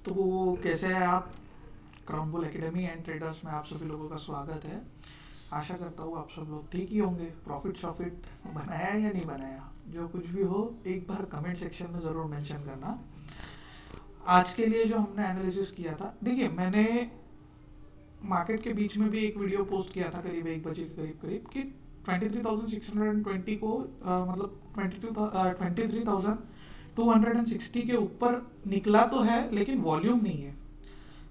तो कैसे हैं आप? Crown bull academy and traders में आप सभी लोगों का स्वागत है। आशा करता हूँ आप सब लोग ठीक ही होंगे। प्रॉफिट बनाया या नहीं बनाया, जो कुछ भी हो एक बार कमेंट सेक्शन में ज़रूर मेंशन करना। आज के लिए जो हमने एनालिसिस किया था, देखिए मैंने मार्केट के बीच में भी एक वीडियो पोस्ट किया था करीब 1 बजे के करीब करीब कि 23,620 को मतलब 23,260 के ऊपर निकला तो है लेकिन वॉल्यूम नहीं है।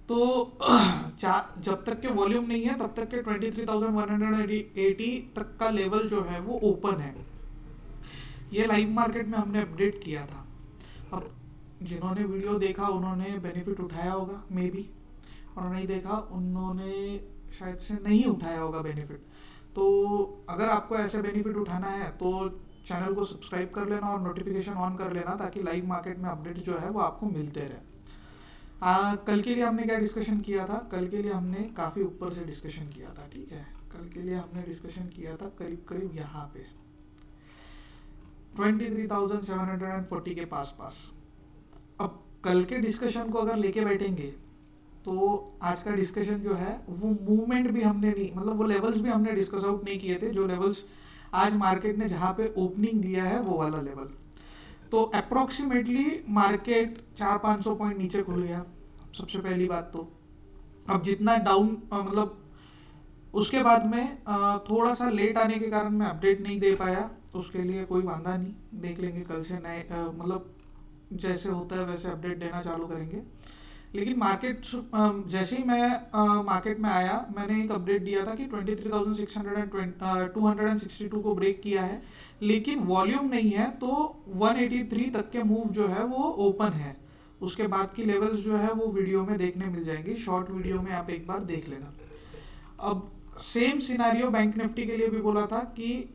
तो जब तक के वॉल्यूम नहीं है तब तक के 23,180 तक का लेवल जो है वो ओपन है। ये लाइव मार्केट में हमने अपडेट किया था। अब जिन्होंने वीडियो देखा उन्होंने बेनिफिट उठाया होगा मे बी, और नहीं देखा उन्होंने शायद से नहीं उठाया होगा बेनिफिट। तो अगर आपको ऐसे बेनिफिट उठाना है तो चैनल को सब्सक्राइब कर लेना और नोटिफिकेशन ऑन कर लेना, ताकि लाइव मार्केट में अपडेट जो है वो आपको मिलते रहे। कल के लिए हमने क्या डिस्कशन किया था? कल के लिए हमने काफ़ी ऊपर से डिस्कशन किया था, ठीक है। कल के लिए हमने डिस्कशन किया था करीब करीब यहाँ पे 23,740 के पास पास। अब कल के डिस्कशन को अगर लेके बैठेंगे तो आज का डिस्कशन जो है वो मूवमेंट भी हमने नहीं, मतलब वो लेवल्स भी हमने डिस्कस आउट नहीं किए थे, जो लेवल्स आज मार्केट ने जहाँ पे ओपनिंग दिया है वो वाला लेवल। तो अप्रोक्सीमेटली मार्केट 400-500 पॉइंट नीचे खुल गया सबसे पहली बात तो। अब जितना डाउन मतलब उसके बाद में थोड़ा सा लेट आने के कारण मैं अपडेट नहीं दे पाया, तो उसके लिए कोई वादा नहीं, देख लेंगे कल से नए मतलब जैसे होता है वैसे अपडेट देना चालू करेंगे। लेकिन मार्केट जैसे ही मैं मार्केट में आया मैंने एक अपडेट दिया था कि 23,262 को ब्रेक किया है लेकिन वॉल्यूम नहीं है, तो 183 तक के मूव जो है वो ओपन है। उसके बाद की लेवल्स जो है वो वीडियो में देखने मिल जाएंगी, शॉर्ट वीडियो में आप एक बार देख लेना। अब सेम सिनारियो बैंक निफ्टी के लिए भी बोला था कि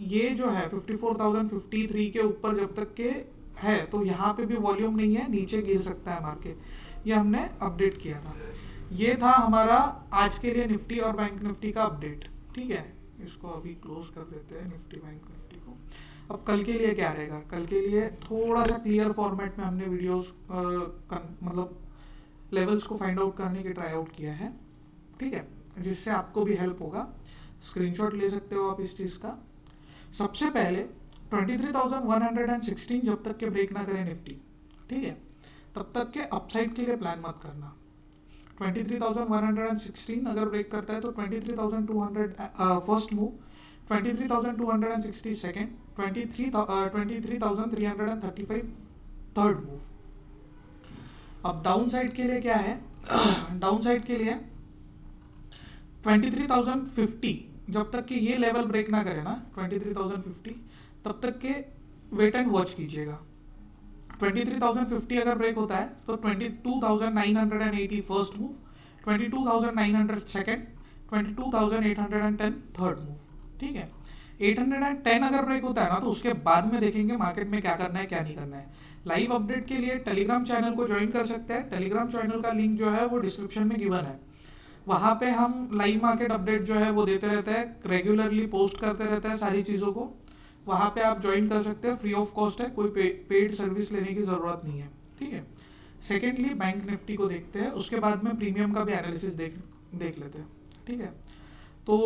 ये जो है 54,053 के ऊपर जब तक के है तो यहाँ पे भी वॉल्यूम नहीं है, नीचे गिर सकता है मार्केट। ये हमने अपडेट किया था। ये था हमारा आज के लिए निफ्टी और बैंक निफ्टी का अपडेट, ठीक है। इसको अभी क्लोज कर देते हैं निफ्टी बैंक निफ्टी को। अब कल के लिए क्या रहेगा? कल के लिए थोड़ा सा क्लियर फॉर्मेट में हमने वीडियोस मतलब लेवल्स को फाइंड आउट करने की ट्राई आउट किया है, ठीक है, जिससे आपको भी हेल्प होगा। स्क्रीनशॉट ले सकते हो आप इस चीज़ का। सबसे पहले 23,116 जब तक के ब्रेक ना करे निफ्टी, ठीक है, तब तक के अपसाइड के लिए प्लान मत करना। 23,116 अगर ब्रेक करता है तो 23,200 first move, 23,260 second, 23,335 third move. अब डाउन साइड के लिए क्या है? डाउन साइड के लिए 23,050 जब तक कि ये लेवल ब्रेक ना करे ना 23,050, तब तक के वेट एंड वॉच कीजिएगा। 23,050 अगर ब्रेक होता है तो 22,980 first move, 22,900 second, 22,810 third move, ठीक है। 810 अगर ब्रेक होता है ना तो उसके बाद में देखेंगे मार्केट में क्या करना है क्या नहीं करना है। लाइव अपडेट के लिए टेलीग्राम चैनल को ज्वाइन कर सकते हैं। टेलीग्राम चैनल का लिंक जो है वो डिस्क्रिप्शन में गिवन है। वहाँ पे हम लाइव मार्केट अपडेट जो है वो देते रहते हैं, रेगुलरली पोस्ट करते रहते हैं सारी चीज़ों को। वहाँ पे आप ज्वाइन कर सकते हैं, फ्री ऑफ कॉस्ट है, कोई पेड सर्विस लेने की ज़रूरत नहीं है, ठीक है। सेकेंडली बैंक निफ्टी को देखते हैं, उसके बाद में प्रीमियम का भी एनालिसिस देख लेते हैं, ठीक है। तो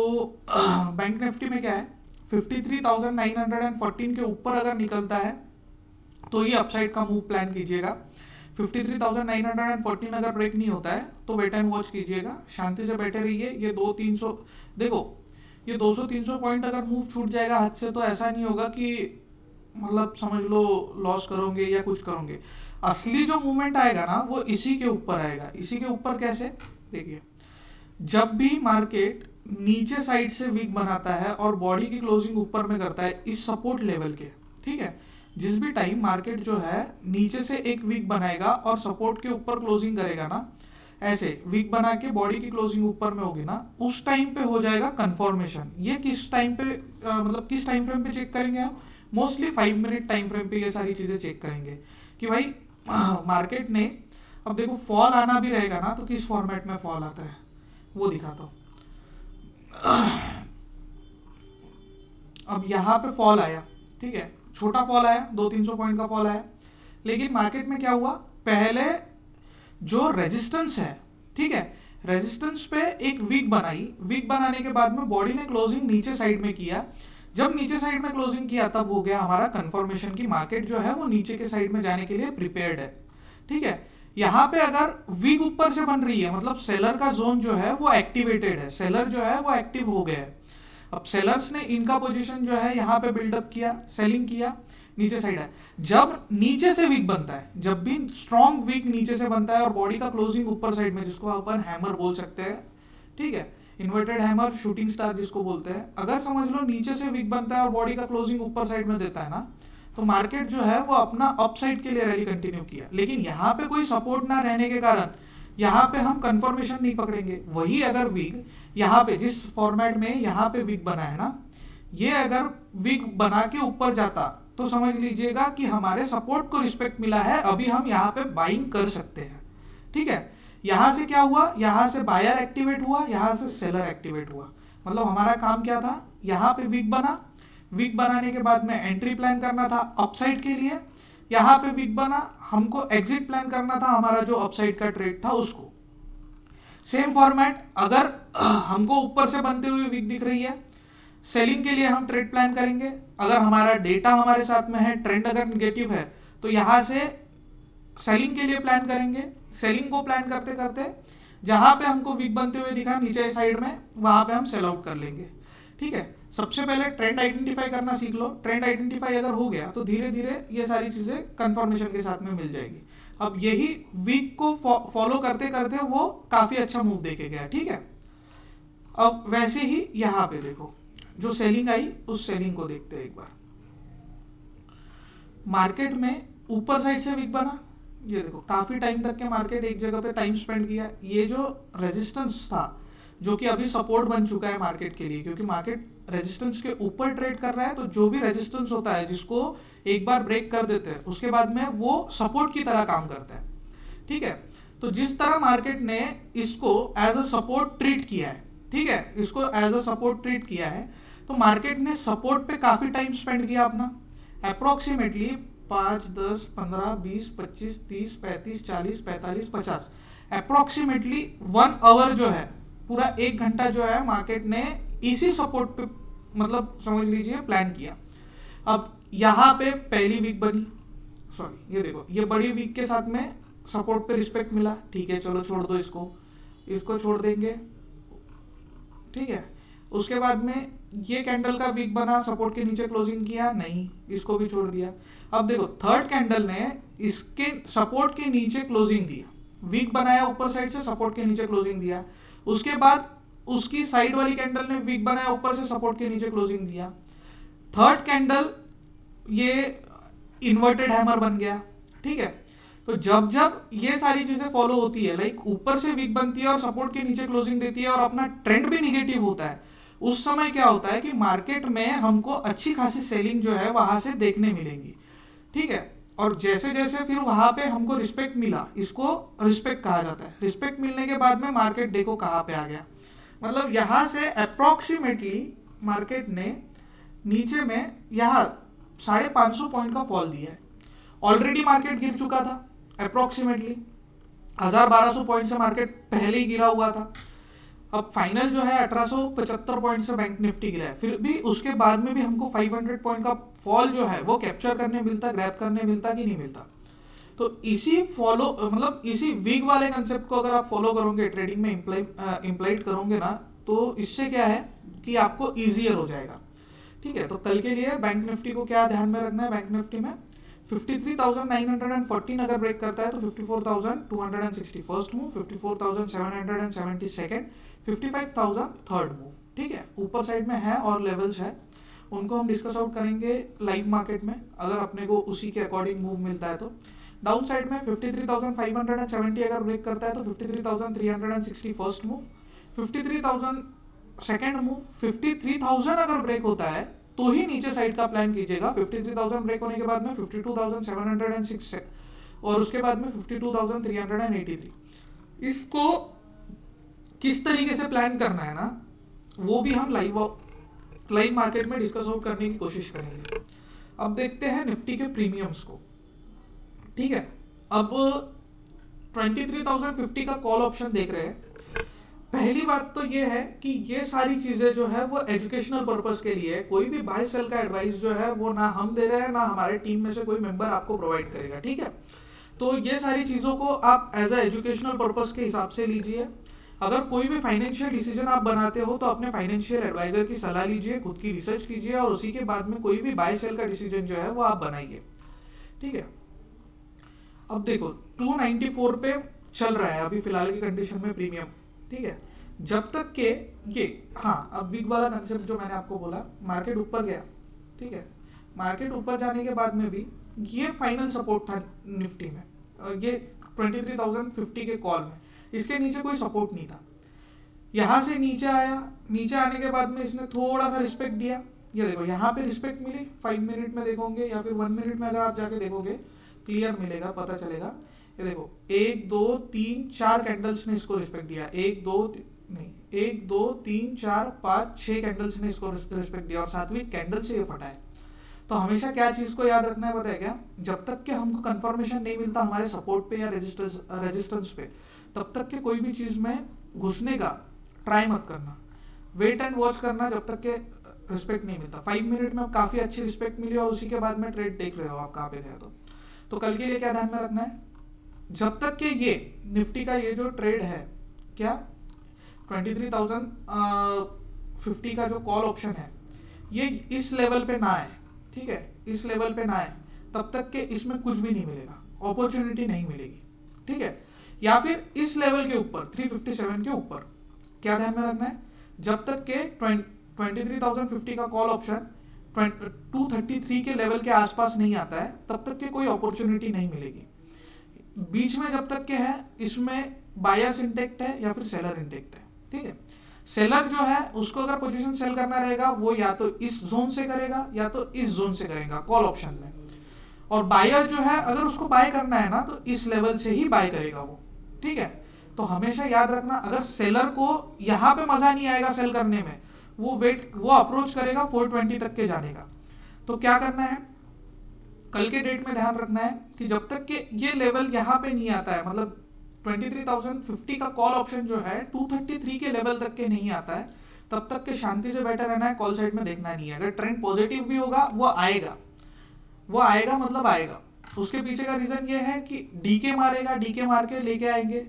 बैंक निफ्टी में क्या है, 53,914 के ऊपर अगर निकलता है तो ये अपसाइड का मूव प्लान कीजिएगा। 53,914 अगर ब्रेक नहीं होता है तो वेट एंड वॉच कीजिएगा, शांति से बैठे रहिए। ये 200-300 देखो, ये 200-300 पॉइंट अगर मूव छूट जाएगा हाथ से तो ऐसा नहीं होगा कि मतलब समझ लो लॉस करोगे या कुछ करोगे। असली जो मूवमेंट आएगा ना वो इसी के ऊपर आएगा। इसी के ऊपर कैसे? देखिए, जब भी मार्केट नीचे साइड से वीक बनाता है और बॉडी की क्लोजिंग ऊपर में करता है इस सपोर्ट लेवल के, ठीक है, जिस भी टाइम मार्केट जो है नीचे से एक वीक बनाएगा और सपोर्ट के ऊपर क्लोजिंग करेगा ना, ऐसे वीक बना के बॉडी की क्लोजिंग ऊपर में होगी ना, उस टाइम पे हो जाएगा कंफर्मेशन। ये किस टाइम पे मतलब किस टाइम फ्रेम पे चेक करेंगे हम? मोस्टली 5 मिनट टाइम फ्रेम पे ये सारी चीज़ें चेक करेंगे कि भाई मार्केट ने, अब देखो फॉल आना भी रहेगा ना तो किस फॉर्मेट में फॉल आता है वो दिखाता हूँ। अब यहाँ पे फॉल आया, ठीक है, छोटा फॉल आया, 200-300 पॉइंट का फॉल आया, लेकिन मार्केट में क्या हुआ, पहले जो रेजिस्टेंस है, ठीक है, रेजिस्टेंस पे एक वीक बनाई, वीक बनाने के बाद में बॉडी ने क्लोजिंग नीचे साइड में किया, जब नीचे साइड में क्लोजिंग किया तब हो गया हमारा कंफर्मेशन की मार्केट जो है वो नीचे के साइड में जाने के लिए प्रिपेयर्ड है, ठीक है। यहाँ पे अगर वीक ऊपर से बन रही है मतलब सेलर का जोन जो है वो एक्टिवेटेड है, सेलर जो है वो एक्टिव हो गया है। अब सेलर्स ने इनका पोजीशन जो है यहाँ पे बिल्डअप किया, सेलिंग किया, नीचे साइड है। जब नीचे से वीक बनता है, जब भी स्ट्रॉन्ग वीक नीचे से बनता है और बॉडी का क्लोजिंग ऊपर साइड में, जिसको अपन हैमर बोल सकते हैं, ठीक है, इन्वर्टेड हैमर, शूटिंग स्टार जिसको बोलते हैं, अगर समझ लो नीचे से वीक बनता है और बॉडी का क्लोजिंग ऊपर साइड में देता है ना, तो मार्केट जो है वो अपना अप साइड के लिए रैली कंटिन्यू किया। लेकिन यहाँ पे कोई सपोर्ट ना रहने के कारण यहाँ पे हम कंफर्मेशन नहीं पकड़ेंगे। वही अगर वीक यहाँ पे जिस फॉर्मेट में यहाँ पे वीक बना है ना, ये अगर वीक बना के ऊपर जाता तो समझ लीजिएगा कि हमारे सपोर्ट को रिस्पेक्ट मिला है, अभी हम यहाँ पे बाइंग कर सकते हैं, ठीक है। यहाँ से क्या हुआ, यहाँ से बायर एक्टिवेट हुआ, यहाँ से सेलर एक्टिवेट हुआ। मतलब हमारा काम क्या था, यहाँ पे वीक बना, वीक बनाने के बाद में एंट्री प्लान करना था अपसाइड के लिए, यहाँ पे वीक बना, हमको एग्जिट प्लान करना था हमारा जो अपसाइड का ट्रेड था उसको। सेम फॉर्मेट, अगर हमको ऊपर से बनते हुए वीक दिख रही है, सेलिंग के लिए हम ट्रेड प्लान करेंगे। अगर हमारा डेटा हमारे साथ में है, ट्रेंड अगर नेगेटिव है, तो यहाँ से सेलिंग के लिए प्लान करेंगे। सेलिंग को प्लान करते करते जहां पे हमको वीक बनते हुए दिखा नीचे साइड में, वहां पे हम सेल आउट कर लेंगे, ठीक है। सबसे पहले ट्रेंड आइडेंटिफाई करना सीख लो। ट्रेंड आइडेंटिफाई अगर हो गया तो धीरे धीरे ये सारी चीजें कंफर्मेशन के साथ में मिल जाएगी। अब यही वीक को फॉलो करते करते वो काफी अच्छा मूव देके गया, ठीक है। अब वैसे ही यहाँ पे देखो जो सेलिंग आई, उस सेलिंग को देखते हैं एक बार। मार्केट में ऊपर साइड से वीक बना, ये देखो काफी टाइम तक के मार्केट एक जगह पे टाइम स्पेंड किया। ये जो रेजिस्टेंस था जो कि अभी सपोर्ट बन चुका है मार्केट के लिए, क्योंकि मार्केट रेजिस्टेंस के ऊपर ट्रेड कर रहा है, तो जो भी रेजिस्टेंस होता है जिसको एक बार ब्रेक कर देते हैं उसके बाद में वो सपोर्ट की तरह काम करता है, ठीक है। तो जिस तरह मार्केट ने इसको एज अ सपोर्ट ट्रीट किया है, ठीक है, इसको एज अ सपोर्ट ट्रीट किया है, तो मार्केट ने सपोर्ट पे काफी टाइम स्पेंड किया अपना। अप्रोक्सीमेटली 5, 10, 15, 20, 25, 30, 35, 40, 45, 50, अप्रोक्सीमेटली 1 आवर जो है, पूरा 1 घंटा जो है मार्केट ने इसी सपोर्ट पे मतलब समझ लीजिए प्लान किया। अब यहाँ पे पहली वीक बनी, सॉरी ये देखो ये बड़ी वीक के साथ में सपोर्ट पे रिस्पेक्ट मिला, ठीक है, चलो छोड़ दो इसको, इसको छोड़ देंगे, ठीक है। उसके बाद में ये कैंडल का वीक बना, सपोर्ट के नीचे क्लोजिंग किया, नहीं, इसको भी छोड़ दिया। अब देखो थर्ड कैंडल ने इसके सपोर्ट के नीचे क्लोजिंग दिया, वीक बनाया ऊपर साइड से, सपोर्ट के नीचे क्लोजिंग दिया। उसके बाद उसकी साइड वाली कैंडल ने वीक बनाया ऊपर से, सपोर्ट के नीचे क्लोजिंग दिया। थर्ड कैंडल ये इन्वर्टेड हैमर बन गया, ठीक है। तो जब जब ये सारी चीजें फॉलो होती है, लाइक ऊपर से वीक बनती है और सपोर्ट के नीचे क्लोजिंग देती है और अपना ट्रेंड भी निगेटिव होता है, उस समय क्या होता है कि मार्केट में हमको अच्छी खासी सेलिंग जो है वहां से देखने मिलेंगी, ठीक है। और जैसे जैसे फिर वहां पे हमको रिस्पेक्ट मिला, इसको रिस्पेक्ट कहा जाता है। रिस्पेक्ट मिलने के बाद में मार्केट देखो कहाँ पे आ गया, मतलब यहां से अप्रोक्सीमेटली मार्केट ने नीचे में यहाँ 550 पॉइंट का फॉल दिया है। ऑलरेडी मार्केट गिर चुका था, अप्रोक्सीमेटली 1200 पॉइंट से मार्केट पहले ही गिरा हुआ था। अब फाइनल जो है 1875 पॉइंट से बैंक निफ्टी गिरा है, फिर भी उसके बाद में भी हमको 500 पॉइंट का फॉल जो है वो कैप्चर करने मिलता, ग्रैब करने मिलता कि नहीं मिलता। तो इसी फॉलो मतलब इसी वीक वाले कंसेप्ट को अगर आप फॉलो करोगे, ट्रेडिंग में इम्प्लाइड करोगे ना, तो इससे क्या है कि आपको ईजियर हो जाएगा, ठीक है। तो कल के लिए बैंक निफ्टी को क्या ध्यान में रखना है, बैंक निफ्टी में 53,914 अगर ब्रेक करता है तो 54,260 first move, 54,770 second, 55,000 third move, ठीक है। ऊपर साइड में है और लेवल्स है, उनको हम डिस्कस आउट करेंगे लाइव मार्केट में, अगर अपने को उसी के अकॉर्डिंग मूव मिलता है तो। डाउन साइड में 53,570 अगर ब्रेक करता है तो 53,360 फर्स्ट मूव, 53,000 सेकेंड मूव, 53,000 अगर ब्रेक होता है तो ही नीचे साइड का प्लान कीजिएगा। 53,000 ब्रेक होने के बाद में 52,706 और उसके बाद में 52,383। इसको किस तरीके से प्लान करना है ना, वो भी हम लाइव मार्केट में डिस्कस आउट करने की कोशिश करेंगे। अब देखते हैं निफ्टी के प्रीमियम्स को, ठीक है। अब 23,050 का कॉल ऑप्शन देख रहे हैं, पहली बात तो ये है कि ये सारी चीजें जो है वो एजुकेशनल पर्पस के लिए है। कोई भी बाय सेल का एडवाइस जो है वो ना हम दे रहे हैं, ना हमारे टीम में से कोई मेंबर आपको प्रोवाइड करेगा, ठीक है। तो ये सारी चीजों को आप एज अ एजुकेशनल पर्पस के हिसाब से लीजिए। अगर कोई भी फाइनेंशियल डिसीजन आप बनाते हो तो अपने फाइनेंशियल एडवाइजर की सलाह लीजिए, खुद की रिसर्च कीजिए और उसी के बाद में कोई भी बाय सेल का डिसीजन जो है वो आप बनाइए, ठीक है। अब देखो 294 पे चल रहा है अभी फिलहाल की कंडीशन में प्रीमियम, ठीक है। जब तक के ये, हाँ, अब वीक वाला कंसेप्ट जो मैंने आपको बोला, मार्केट ऊपर गया, ठीक है। मार्केट ऊपर जाने के बाद में भी ये फाइनल सपोर्ट था निफ्टी में, ये 23,050 के कॉल में, इसके नीचे कोई सपोर्ट नहीं था। यहाँ से नीचे आया, नीचे आने के बाद में इसने थोड़ा सा रिस्पेक्ट दिया, ये देखो यहाँ पे रिस्पेक्ट मिली, 5 मिनट में देखोगे या फिर 1 मिनट में अगर आप जाके देखोगे क्लियर मिलेगा, पता चलेगा। ये देखो 1 2 3 4 कैंडल्स ने इसको रिस्पेक्ट दिया, 1 2 3 4 5 6 कैंडल्स ने इसको रिस्पेक्ट दिया और 7वीं कैंडल से ये फटा है। तो हमेशा क्या चीज को याद रखना है पता है क्या, जब तक कि हमको कंफर्मेशन नहीं मिलता हमारे सपोर्ट पे या रेजिस्टेंस पे, तब तक के कोई भी चीज में घुसने का ट्राई मत करना, वेट एंड वॉच करना जब तक के रिस्पेक्ट नहीं मिलता। 5 मिनट में काफी अच्छी रिस्पेक्ट मिली और उसी के बाद में ट्रेड देख रहे हो आप कहाँ पे गए। तो कल के लिए क्या ध्यान में रखना है, जब तक के ये निफ्टी का ये जो ट्रेड है क्या 23,050 का जो कॉल ऑप्शन है ये इस लेवल पे ना आए, ठीक है, इस लेवल पे ना आए तब तक के इसमें कुछ भी नहीं मिलेगा, अपॉर्चुनिटी नहीं मिलेगी, ठीक है। या फिर इस लेवल के ऊपर 357 के ऊपर क्या ध्यान में रखना है, जब तक के 23,050 का कॉल ऑप्शन 233 के लेवल के आसपास नहीं आता है तब तक के कोई अपॉर्चुनिटी नहीं मिलेगी। बीच में जब तक के है इसमें बायर्स इंटेक्ट है या फिर सेलर इंटेक्ट है, ठीक है। सेलर जो है उसको अगर पोजीशन सेल करना रहेगा वो या तो इस जोन से करेगा या तो इस जोन से करेगा कॉल ऑप्शन में, और बायर जो है अगर उसको बाय करना है ना तो इस लेवल से ही बाय करेगा वो, ठीक है। तो हमेशा याद रखना, अगर सेलर को यहाँ पे मजा नहीं आएगा सेल करने में, वो अप्रोच करेगा 420 तक के जाने का। तो क्या करना है, कल के डेट में ध्यान रखना है कि जब तक कि ये लेवल यहाँ पे नहीं आता है, मतलब 23,050 का कॉल ऑप्शन जो है 233 के लेवल तक के नहीं आता है, तब तक के शांति से बैठे रहना है, कॉल साइड में देखना नहीं है। अगर ट्रेंड पॉजिटिव भी होगा वो आएगा मतलब आएगा। उसके पीछे का रीजन ये है कि डीके मारेगा, डीके मार के लेके आएंगे,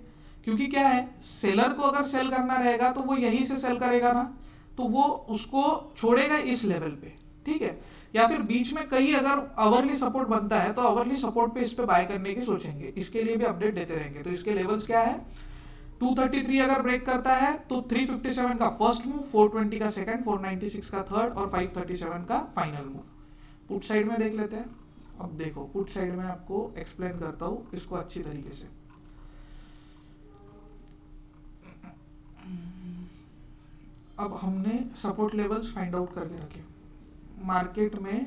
क्योंकि क्या है, सेलर को अगर सेल करना रहेगा तो वो यहीं से सेल करेगा ना, तो वो उसको छोड़ेगा इस लेवल पे, ठीक है। या फिर बीच में कहीं अगर आवरली सपोर्ट बनता है तो आवरली सपोर्ट पे इस पे बाय करने की सोचेंगे, इसके लिए भी अपडेट देते रहेंगे। तो इसके लेवल्स क्या है, 233 अगर ब्रेक करता है तो 357 का फर्स्ट मूव, 420 का सेकंड, 496 का थर्ड और 537 का फाइनल मूव। पुट साइड में देख लेते हैं। अब देखो पुट साइड में आपको एक्सप्लेन करता हूँ इसको अच्छी तरीके से। अब हमने सपोर्ट लेवल्स फाइंड आउट करके रखे मार्केट में,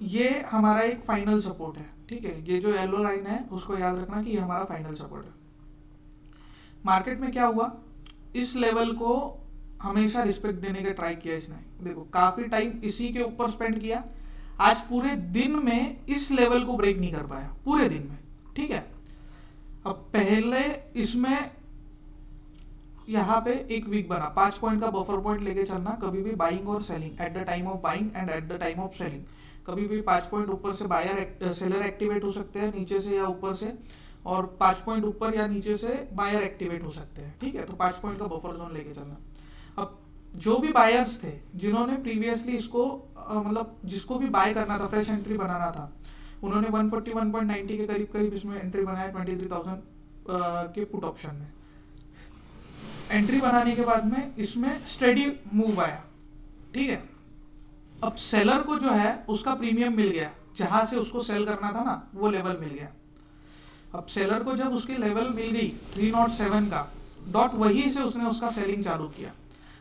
ये हमारा एक फाइनल सपोर्ट है, ठीक है। ये जो येलो लाइन है उसको याद रखना कि ये हमारा फाइनल सपोर्ट है। मार्केट में क्या हुआ, इस लेवल को हमेशा रिस्पेक्ट देने का ट्राई किया इसने, देखो काफी टाइम इसी के ऊपर स्पेंड किया, आज पूरे दिन में इस लेवल को ब्रेक नहीं कर पाया पूरे दिन में, ठीक है। अब पहले इसमें यहाँ पे एक वीक बना, 5 पॉइंट का बफर पॉइंट लेके चलना, कभी भी बाइंग और selling at the time of buying and at the time of selling. कभी भी 5 पॉइंट ऊपर से बायर सेलर एक्टिवेट हो सकते हैं, नीचे से या ऊपर से, और 5 पॉइंट ऊपर या नीचे से बायर एक्टिवेट हो सकते हैं, ठीक है। तो 5 पॉइंट का बफर जोन लेके चलना। अब जो भी बायर्स थे जिन्होंने प्रीवियसली इसको मतलब जिसको भी बाय करना था, फ्रेश एंट्री बनाना था, उन्होंने 141.90 के करीब इसमें एंट्री बनाया 23,000 के पुट ऑप्शन में। एंट्री बनाने के बाद में इसमें स्टेडी मूव आया, ठीक है। अब सेलर को जो है उसका प्रीमियम मिल गया, जहां से उसको सेल करना था ना वो लेवल मिल गया। अब सेलर को जब उसकी लेवल मिल गई 307 का डॉट, वहीं से उसने उसका सेलिंग चालू किया।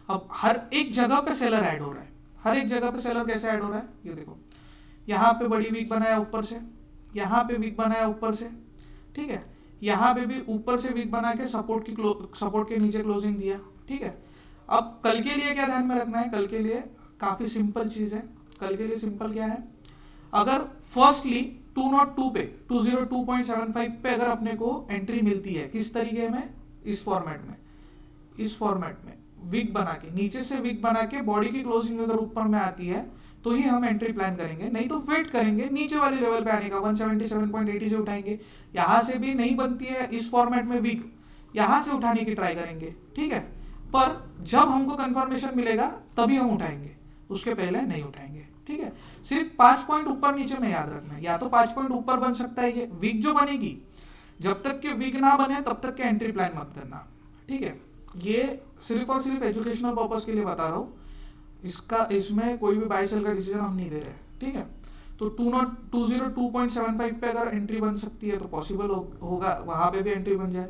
अब हर एक जगह पे सेलर ऐड हो रहा है, हर एक जगह पे सेलर कैसे ऐड हो रहा है, ये देखो यहाँ पे बड़ी वीक बनाया ऊपर से, यहाँ पे वीक बनाया ऊपर से, ठीक है। यहाँ पे भी ऊपर से वीक बना के सपोर्ट के नीचे क्लोजिंग दिया, ठीक है। अब कल के लिए क्या ध्यान में रखना है, कल के लिए काफी सिंपल चीज है। कल के लिए सिंपल क्या है, अगर फर्स्टली 202 पे 202.75 पे अगर अपने को एंट्री मिलती है, किस तरीके में, इस फॉर्मेट में विक बना के, नीचे से विक बना के बॉडी की क्लोजिंग अगर ऊपर में आती है तो ही हम एंट्री प्लान करेंगे, नहीं तो वेट करेंगे नीचे वाले लेवल पे आने का, 177.80 से उठाएंगे। यहाँ से भी नहीं बनती है इस फॉर्मेट में विक, यहाँ से उठाने की ट्राई करेंगे, ठीक है। पर जब हमको कंफर्मेशन मिलेगा तभी हम उठाएंगे, उसके पहले नहीं उठाएंगे, ठीक है। सिर्फ 5 पॉइंट ऊपर नीचे में याद रखना है, या तो 5 पॉइंट ऊपर बन सकता है ये विक जो बनेगी, जब तक के विक ना बने तब तक के एंट्री प्लान मत करना, ठीक है। ये सिर्फ और सिर्फ एजुकेशनल पर्पस के लिए बता रहा हूँ, इसमें कोई भी बाय सेल का डिसीजन हम नहीं दे रहे, ठीक है। तो 202.75 पे अगर एंट्री बन सकती है तो पॉसिबल होगा वहां पे भी एंट्री बन जाए।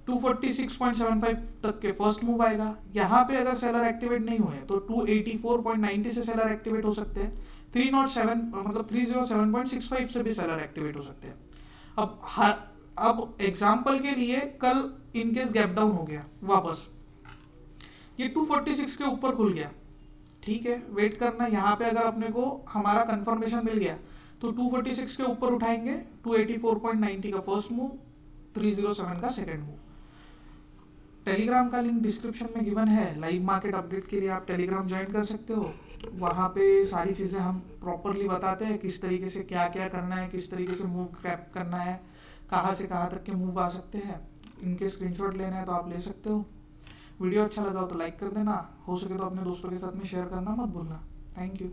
246.75 तक के फर्स्ट मूव आएगा, यहाँ पे अगर सेलर एक्टिवेट नहीं हुए तो 284.90 से सेलर एक्टिवेट हो सकते हैं, 307 मतलब 307.65 से भी सेलर एक्टिवेट हो सकते हैं। अब एग्जाम्पल के लिए कल इनकेस गैप डाउन हो गया वापस, ये 246 के ऊपर खुल गया, ठीक है, वेट करना। यहाँ पे अगर अपने को हमारा कंफर्मेशन मिल गया तो 246 के ऊपर उठाएंगे, 284.90 का फर्स्ट मूव, 307 का सेकंड मूव। टेलीग्राम का लिंक डिस्क्रिप्शन में गिवन है, लाइव मार्केट अपडेट के लिए आप टेलीग्राम ज्वाइन कर सकते हो। वहाँ पे सारी चीज़ें हम प्रॉपरली बताते हैं, किस तरीके से क्या क्या करना है, किस तरीके से मूव क्रैप करना है, कहाँ से कहाँ तक के मूव आ सकते हैं। इनके स्क्रीनशॉट लेना है तो आप ले सकते हो। वीडियो अच्छा लगा हो तो लाइक कर देना, हो सके तो अपने दोस्तों के साथ में शेयर करना मत भूलना। Thank you.